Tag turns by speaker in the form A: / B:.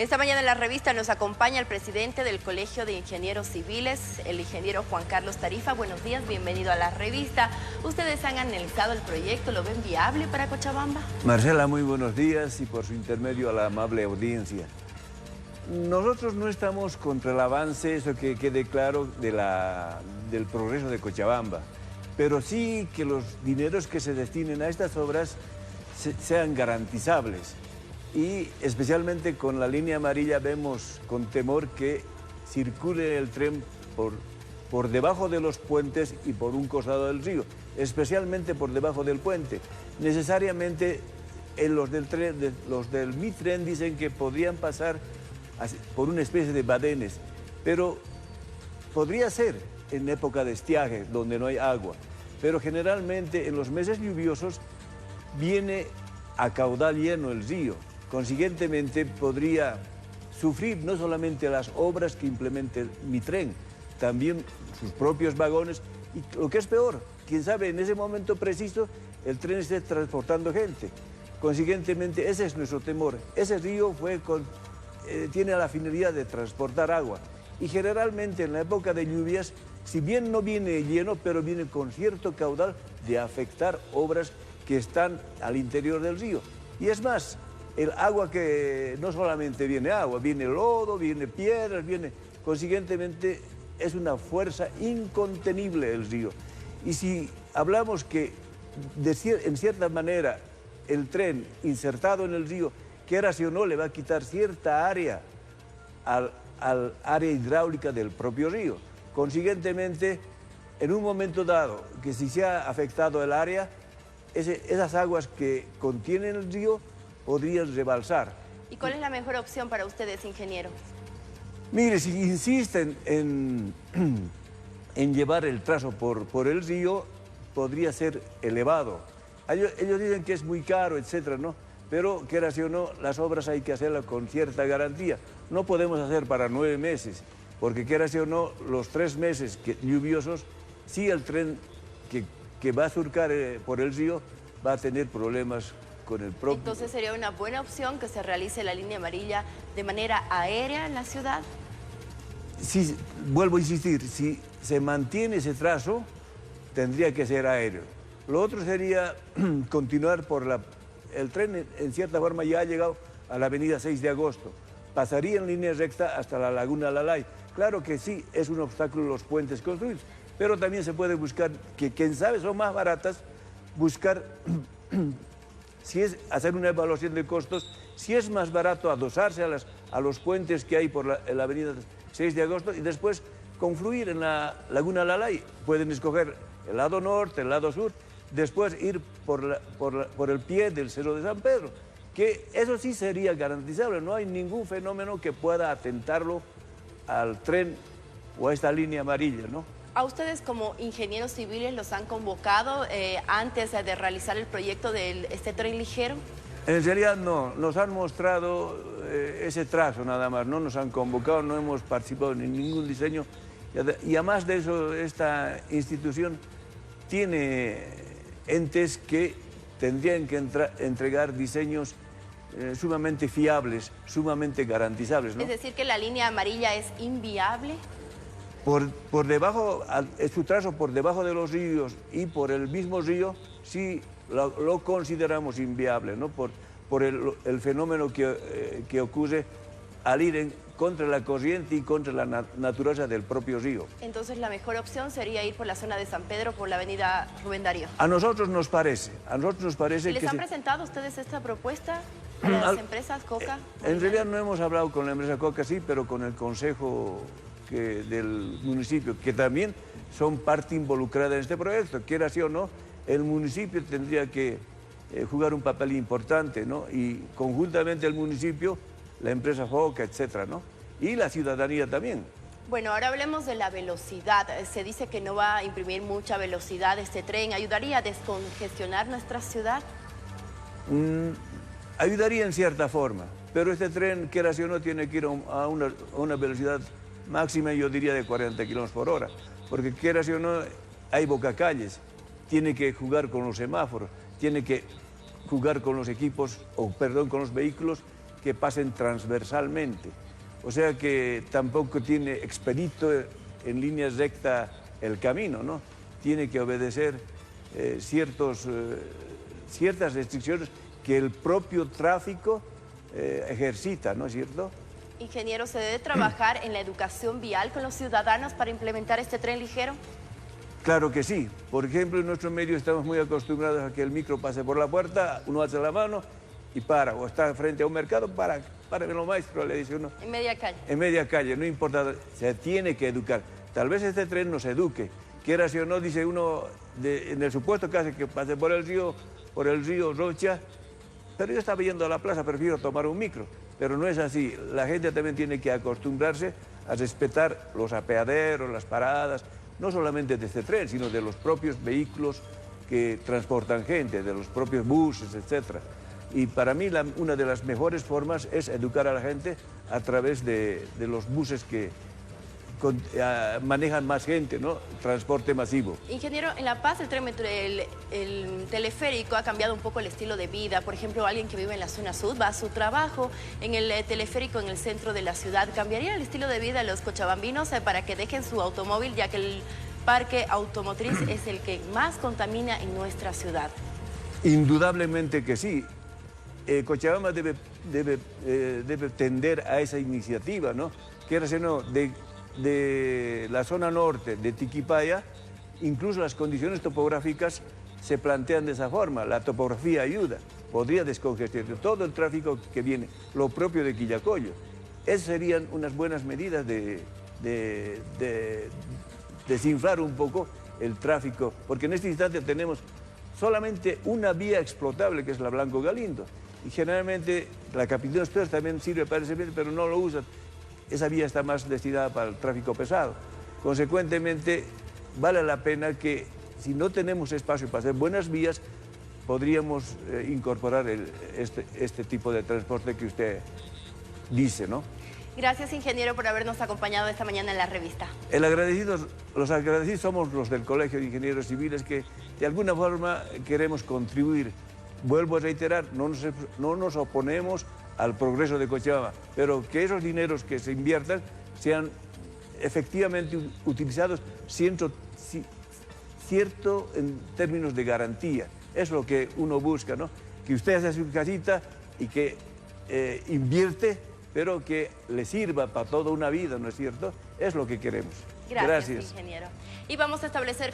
A: Esta mañana en la revista nos acompaña el presidente del Colegio de Ingenieros Civiles, el ingeniero Juan Carlos Tarifa. Buenos días, bienvenido a la revista. ¿Ustedes han analizado el proyecto? ¿Lo ven viable para Cochabamba?
B: Marcela, muy buenos días y por su intermedio a la amable audiencia. Nosotros no estamos contra el avance, eso que quede claro, del progreso de Cochabamba, pero sí que los dineros que se destinen a estas obras sean garantizables. Y especialmente con la línea amarilla vemos con temor que circule el tren por debajo de los puentes y por un costado del río, especialmente por debajo del puente. Necesariamente los del Mitren dicen que podrían pasar por una especie de badenes, pero podría ser en época de estiaje, donde no hay agua, pero generalmente en los meses lluviosos viene a caudal lleno el río. Consiguientemente podría sufrir no solamente las obras que implemente el Mitren, también sus propios vagones y lo que es peor, quién sabe, en ese momento preciso el tren esté transportando gente. Consiguientemente ese es nuestro temor. Ese río tiene la finalidad de transportar agua y generalmente en la época de lluvias, si bien no viene lleno, pero viene con cierto caudal de afectar obras que están al interior del río. Y es más, el agua que no solamente viene agua, viene lodo, viene piedras, consiguientemente es una fuerza incontenible el río. Y si hablamos que en cierta manera el tren insertado en el río, quiera si o no, le va a quitar cierta área al área hidráulica del propio río. Consiguientemente, en un momento dado que si se ha afectado el área, esas aguas que contienen el río podrían rebalsar.
A: ¿Y cuál es la mejor opción para ustedes, ingeniero?
B: Mire, si insisten en llevar el trazo por el río, podría ser elevado. Ellos dicen que es muy caro, etcétera, ¿no? Pero, quiera si o no, las obras hay que hacerlas con cierta garantía. No podemos hacer para 9 meses, porque quiera si o no, los 3 meses lluviosos, sí el tren que va a surcar por el río va a tener problemas con el propio.
A: Entonces sería una buena opción que se realice la línea amarilla de manera aérea en la ciudad.
B: Sí, vuelvo a insistir, si se mantiene ese trazo, tendría que ser aéreo. Lo otro sería continuar el tren en cierta forma ya ha llegado a la avenida 6 de agosto. Pasaría en línea recta hasta la laguna Lalay. Claro que sí, es un obstáculo los puentes construidos, pero también se puede buscar, que quién sabe son más baratas, buscar, si es hacer una evaluación de costos, si es más barato adosarse a los puentes que hay por la avenida 6 de agosto y después confluir en la laguna Lalay. Pueden escoger el lado norte, el lado sur, después ir por el pie del Cerro de San Pedro, que eso sí sería garantizable. No hay ningún fenómeno que pueda atentarlo al tren o a esta línea amarilla, ¿no?
A: ¿A ustedes como ingenieros civiles los han convocado antes de realizar el proyecto de este tren ligero?
B: En realidad no, nos han mostrado ese trazo nada más, no nos han convocado, no hemos participado en ningún diseño. Y además de eso, esta institución tiene entes que tendrían que entregar diseños sumamente fiables, sumamente garantizables, ¿no?
A: Es decir, que la línea amarilla es inviable.
B: Por debajo, su trazo por debajo de los ríos y por el mismo río, sí lo consideramos inviable, ¿no? Por el fenómeno que ocurre al ir contra la corriente y contra la naturaleza del propio río.
A: Entonces la mejor opción sería ir por la zona de San Pedro, por la avenida Rubén Darío.
B: A nosotros nos parece que...
A: ¿Les han presentado ustedes esta propuesta a las empresas Coca?
B: En realidad no hemos hablado con la empresa Coca, sí, pero con el consejo del municipio, que también son parte involucrada en este proyecto. Quiera sí o no, el municipio tendría que jugar un papel importante, ¿no? Y conjuntamente el municipio, la empresa Coca, etcétera, ¿no? Y la ciudadanía también.
A: Bueno, ahora hablemos de la velocidad. Se dice que no va a imprimir mucha velocidad este tren. ¿Ayudaría a descongestionar nuestra ciudad?
B: Ayudaría en cierta forma, pero este tren, quiera sí o no, tiene que ir a una velocidad máxima, yo diría, de 40 kilómetros por hora, porque quiera sí o no, hay bocacalles, tiene que jugar con los semáforos, tiene que jugar con los equipos, con los vehículos que pasen transversalmente. O sea que tampoco tiene expedito en línea recta el camino, ¿no? Tiene que obedecer ciertas restricciones que el propio tráfico ejercita, ¿no es cierto?
A: Ingeniero, ¿se debe trabajar en la educación vial con los ciudadanos para implementar este tren ligero?
B: Claro que sí. Por ejemplo, en nuestro medio estamos muy acostumbrados a que el micro pase por la puerta, uno alza la mano y para, o está frente a un mercado, para lo maestro, le dice uno.
A: En media calle.
B: En media calle, no importa, se tiene que educar. Tal vez este tren nos eduque, quiera si o no, dice uno, en el supuesto caso que pase por el río Rocha, pero yo estaba yendo a la plaza, prefiero tomar un micro. Pero no es así, la gente también tiene que acostumbrarse a respetar los apeaderos, las paradas, no solamente de este tren, sino de los propios vehículos que transportan gente, de los propios buses, etc. Y para mí una de las mejores formas es educar a la gente a través de los buses que manejan más gente, ¿no? Transporte masivo.
A: Ingeniero, en La Paz el teleférico ha cambiado un poco el estilo de vida. Por ejemplo, alguien que vive en la zona sur va a su trabajo en el teleférico en el centro de la ciudad. ¿Cambiaría el estilo de vida de los cochabambinos para que dejen su automóvil, ya que el parque automotriz es el que más contamina en nuestra ciudad?
B: Indudablemente que sí. Cochabamba debe tender a esa iniciativa, ¿no? Quiero decir, no, de la zona norte, de Tiquipaya, incluso las condiciones topográficas se plantean de esa forma. La topografía ayuda, podría descongestionar todo el tráfico que viene, lo propio de Quillacollo. Esas serían unas buenas medidas de desinflar un poco el tráfico, porque en este instante tenemos solamente una vía explotable, que es la Blanco Galindo, y generalmente la Capitán Esper también sirve para ese bien, pero no lo usan. Esa vía está más destinada para el tráfico pesado. Consecuentemente, vale la pena que, si no tenemos espacio para hacer buenas vías, podríamos incorporar este tipo de transporte que usted dice, ¿no?
A: Gracias, ingeniero, por habernos acompañado esta mañana en la revista.
B: Los agradecidos somos los del Colegio de Ingenieros Civiles, que de alguna forma queremos contribuir. Vuelvo a reiterar, no nos oponemos al progreso de Cochabamba, pero que esos dineros que se inviertan sean efectivamente utilizados cierto en términos de garantía. Es lo que uno busca, ¿no? Que usted hace su casita y que invierte, pero que le sirva para toda una vida, ¿no es cierto? Es lo que queremos.
A: Gracias, ingeniero. Y vamos a establecer